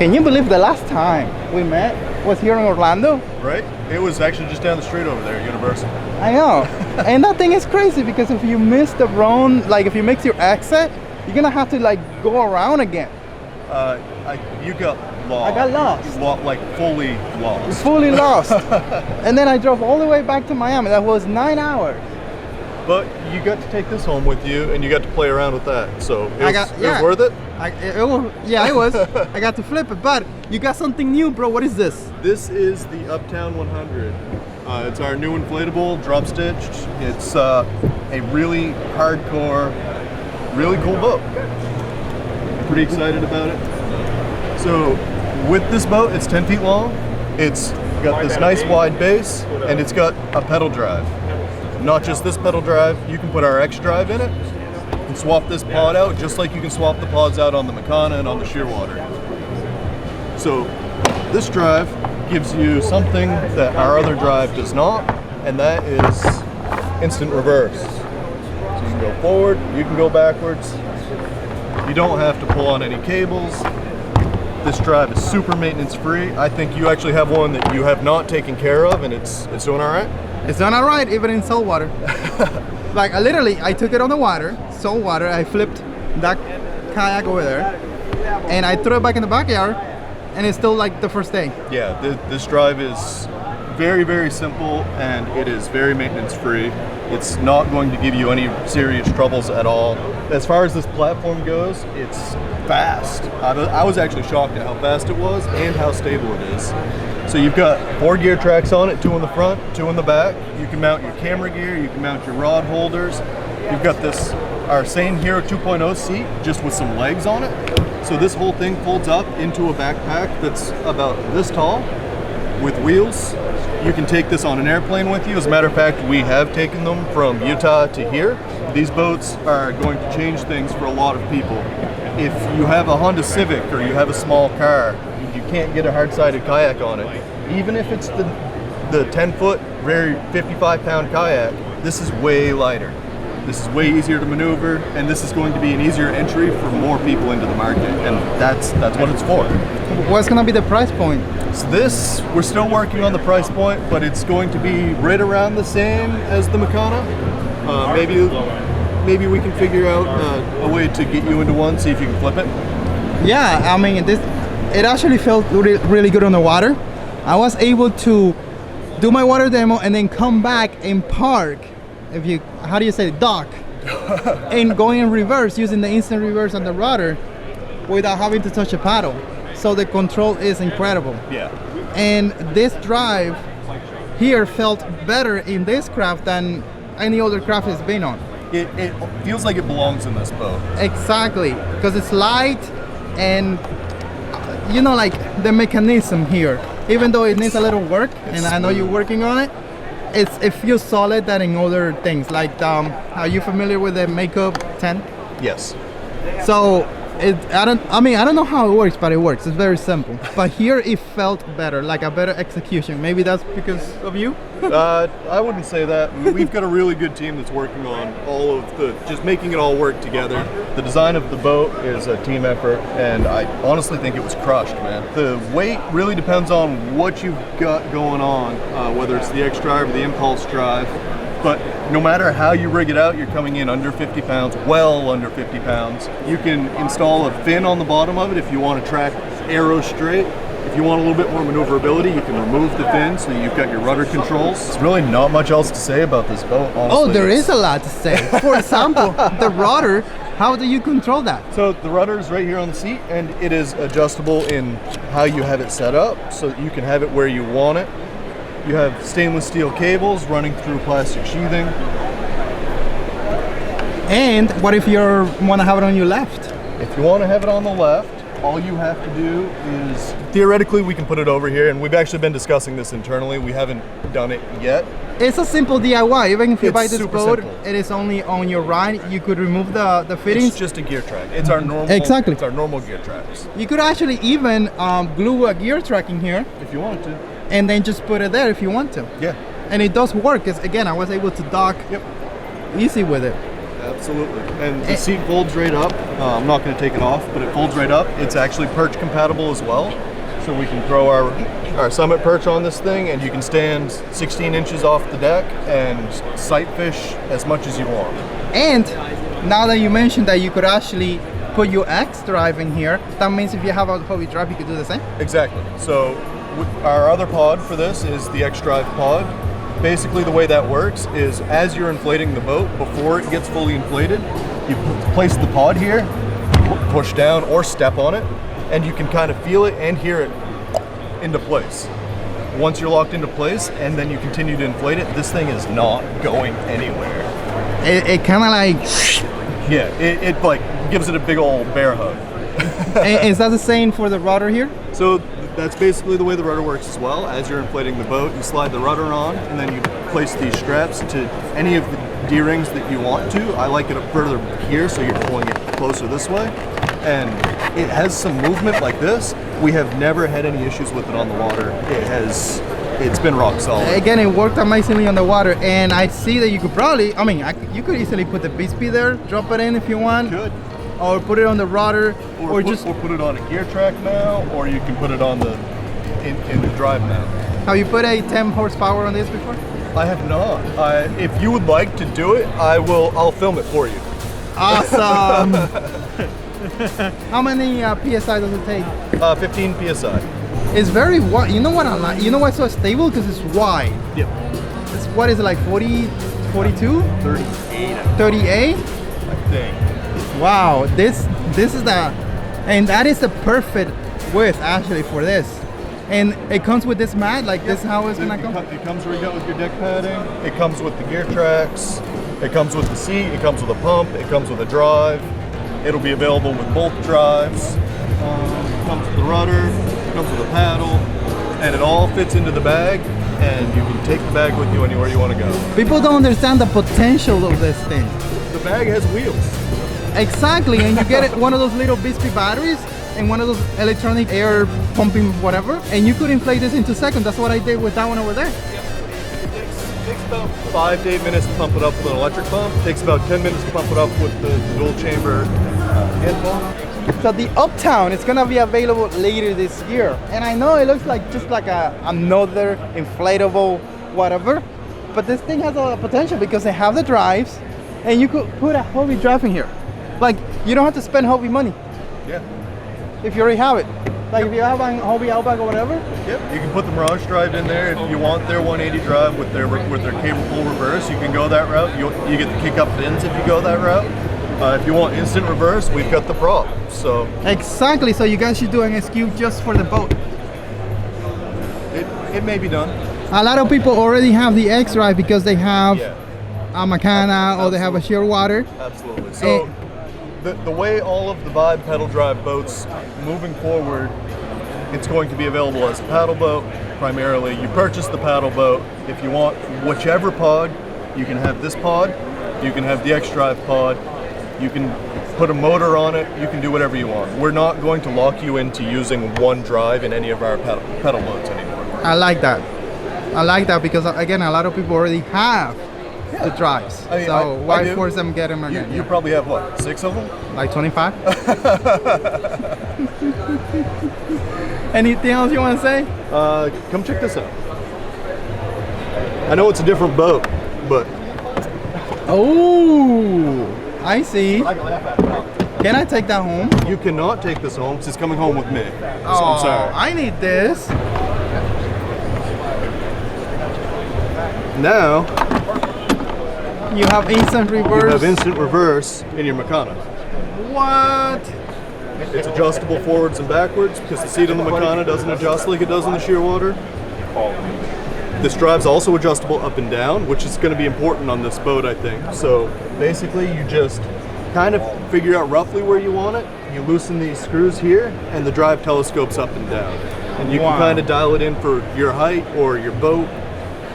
Can you believe the last time we met was here in Orlando? Right? It was actually just down the street over there at Universal. I know. And that thing is crazy because if you miss the wrong, like if you miss your exit, you're gonna have to like go around again. You got lost. I got lost. Like fully lost. Fully lost. And then I drove all the way back to Miami. That was 9 hours. But you got to take this home with you, and you got to play around with that. So it was worth it? It was. I got to flip it. But you got something new, bro. What is this? This is the Uptown 100. It's our new inflatable, drop stitched. It's a really hardcore, really cool boat. Pretty excited about it. So with this boat, it's 10 feet long. It's got this nice wide base, and it's got a pedal drive. Not just this pedal drive, you can put our X drive in it and swap this pod out just like you can swap the pods out on the Makana and on the Shearwater. So this drive gives you something that our other drive does not, and that is instant reverse. So you can go forward, you can go backwards. You don't have to pull on any cables. This drive is super maintenance free. I think you actually have one that you have not taken care of, and it's doing all right. It's done all right, even in salt water. Like I took it on the water, salt water. I flipped that kayak over there, and I threw it back in the backyard, and it's still like the first day. Yeah, this drive is very, very simple, and it is very maintenance free. It's not going to give you any serious troubles at all. As far as this platform goes, it's fast. I was actually shocked at how fast it was and how stable it is. So you've got 4 gear tracks on it, 2 in the front, 2 in the back. You can mount your camera gear, you can mount your rod holders. You've got our Sane Hero 2.0 seat just with some legs on it. So this whole thing folds up into a backpack that's about this tall with wheels. You can take this on an airplane with you. As a matter of fact, we have taken them from Utah to here. These boats are going to change things for a lot of people. If you have a Honda Civic or you have a small car, you can't get a hard-sided kayak on it. Even if it's the 10-foot, very 55-pound kayak, this is way lighter. This is way easier to maneuver, and this is going to be an easier entry for more people into the market, and that's what it's for. What's going to be the price point? So we're still working on the price point, but it's going to be right around the same as the Makana. Maybe we can figure out a way to get you into one, see if you can flip it. Yeah, I mean, it actually felt really good on the water. I was able to do my water demo and then come back and park, how do you say, dock, and going in reverse using the instant reverse on the rudder without having to touch a paddle. So the control is incredible. Yeah. And this drive here felt better in this craft than any other craft it's been on. It feels like it belongs in this boat. Exactly, because it's light and like the mechanism here, even though it needs a little work, and I know you're working on it, it feels solid than in other things. Like, are you familiar with the Makeup 10? Yes. So I don't know how it works, but it works. It's very simple. But here it felt better, like a better execution. Maybe that's because of you? I wouldn't say that. We've got a really good team that's working on all of just making it all work together. The design of the boat is a team effort, and I honestly think it was crushed, man. The weight really depends on what you've got going on, whether it's the X drive or the impulse drive. But no matter how you rig it out, you're coming in under 50 pounds, well under 50 pounds. You can install a fin on the bottom of it if you want to track arrows straight. If you want a little bit more maneuverability, you can remove the fin so you've got your rudder controls. There's really not much else to say about this boat, honestly. Oh, there is a lot to say. For example, the rudder, how do you control that? So the rudder is right here on the seat, and it is adjustable in how you have it set up so that you can have it where you want it. You have stainless steel cables running through plastic sheathing. And what if you want to have it on your left? If you want to have it on the left, all you have to do is, theoretically we can put it over here, and we've actually been discussing this internally. We haven't done it yet. It's a simple DIY. Even if you buy this boat, simple. it is only on your right. You could remove the fittings. It's just a gear track. It's our normal. Exactly. It's our normal gear tracks. You could actually even glue a gear track in here. If you wanted to. And then just put it there if you want to. Yeah. And it does work, because again, I was able to dock easy with it. Absolutely. And the seat folds right up. I'm not going to take it off, but it folds right up. It's actually perch compatible as well. So we can throw our summit perch on this thing, and you can stand 16 inches off the deck and sight fish as much as you want. And now that you mentioned that you could actually put your X drive in here, that means if you have a hobby drive, you could do the same? Exactly. So our other pod for this is the X drive pod. Basically the way that works is as you're inflating the boat, before it gets fully inflated, you place the pod here, push down or step on it, and you can kind of feel it and hear it into place. Once you're locked into place and then you continue to inflate it, this thing is not going anywhere. It kind of like... Yeah, it like gives it a big old bear hug. Is that the same for the rudder here? So that's basically the way the rudder works as well. As you're inflating the boat, you slide the rudder on and then you place these straps to any of the D-rings that you want to. I like it up further here so you're pulling it closer this way. And it has some movement like this. We have never had any issues with it on the water. It's been rock solid. Again, it worked amazingly on the water, and I see that you could probably, you could easily put the Bixpy there, drop it in if you want. You could. Or put it on the rudder, or put it on a gear track now, or you can put it on the in the drive now. Have you put a 10 horsepower on this before? I have not. If you would like to do it, I'll film it for you. Awesome. How many PSI does it take? 15 PSI. It's very wide. You know what I like? You know why it's so stable? Because it's wide. Yep. It's, what is it, like 40, 42? 38. 38? I think. Wow, this is and that is the perfect width actually for this. And it comes with this mat, like this is how it's gonna come? It comes rigged with your deck padding, it comes with the gear tracks, it comes with the seat, it comes with a pump, it comes with a drive. It'll be available with both drives. It comes with the rudder, it comes with a paddle, and it all fits into the bag, and you can take the bag with you anywhere you want to go. People don't understand the potential of this thing. The bag has wheels. Exactly, and you get one of those little Bixpy batteries and one of those electronic air pumping whatever, and you could inflate this in 2 seconds. That's what I did with that one over there. It takes about 5 to 8 minutes to pump it up with an electric pump. It takes about 10 minutes to pump it up with the dual chamber hand pump. So the Uptown is gonna be available later this year, and I know it looks like just like another inflatable whatever, but this thing has a potential because they have the drives, and you could put a hobby drive in here. Like, you don't have to spend hobby money. Yeah. If you already have it. Like if you have a hobby Outback or whatever. Yep. You can put the Mirage drive in there. If you want their 180 drive with their cable pull reverse, you can go that route. You get the kick up fins if you go that route. If you want instant reverse, we've got the prop. So exactly. So you guys should do an SKU just for the boat. It may be done. A lot of people already have the X drive because they have a Macana or they have a shear water. Absolutely. So the way all of the Vibe pedal drive boats moving forward, it's going to be available as a paddle boat primarily. You purchase the paddle boat. If you want whichever pod, you can have this pod, you can have the X drive pod, you can put a motor on it, you can do whatever you want. We're not going to lock you into using one drive in any of our pedal boats anymore. I like that. I like that because again, a lot of people already have the drives. I mean, so why do. force them get them again? You probably have what, 6 of them? Like 25? Anything else you want to say? Come check this out. I know it's a different boat, but oh, I see. Can I take that home? You cannot take this home because it's coming home with me. So Oh, I'm sorry. I need this. Now You have instant reverse. you have instant reverse in your Macana. What? It's adjustable forwards and backwards because the seat on the Macana doesn't adjust like it does in the Shearwater. This drive's also adjustable up and down, which is going to be important on this boat, I think. So basically you just kind of figure out roughly where you want it. You loosen these screws here and the drive telescopes up and down. And you can kind of dial it in for your height or your boat.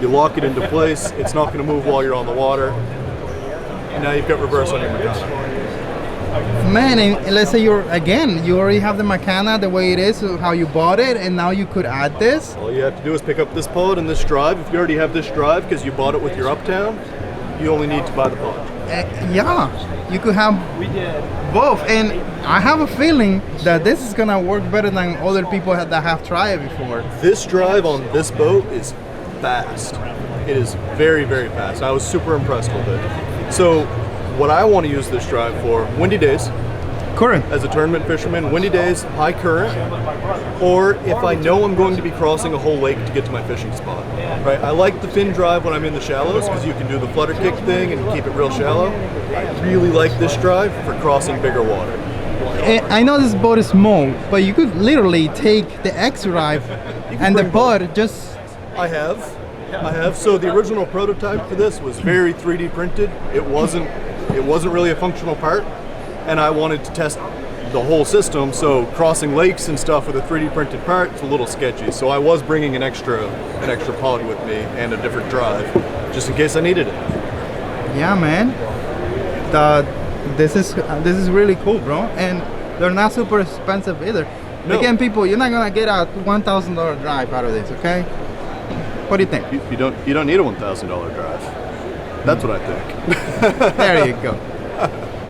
You lock it into place. It's not going to move while you're on the water. And now you've got reverse on your Macana. Man, and let's say you already have the Macana the way it is, so how you bought it, and now you could add this. All you have to do is pick up this pod and this drive. If you already have this drive because you bought it with your Uptown, you only need to buy the pod. Yeah, you could have both, and I have a feeling that this is gonna work better than other people that have tried it before. This drive on this boat is fast. It is very, very fast. I was super impressed with it. So what I want to use this drive for, windy days, Current. as a tournament fisherman, windy days, high current, or if I know I'm going to be crossing a whole lake to get to my fishing spot. Right? I like the fin drive when I'm in the shallows because you can do the flutter kick thing and keep it real shallow. I really like this drive for crossing bigger water. I know this boat is small, but you could literally take the X drive and the bring boat just. I have. So the original prototype for this was very 3D printed. It wasn't really a functional part, and I wanted to test the whole system. So crossing lakes and stuff with a 3D printed part is a little sketchy. So I was bringing an extra pod with me and a different drive, just in case I needed it. Yeah, man. This is really cool, bro, and they're not super expensive either. No. Again, people, you're not gonna get a $1,000 drive out of this, okay? What do you think? You don't need a $1,000 drive. That's what I think. There you go.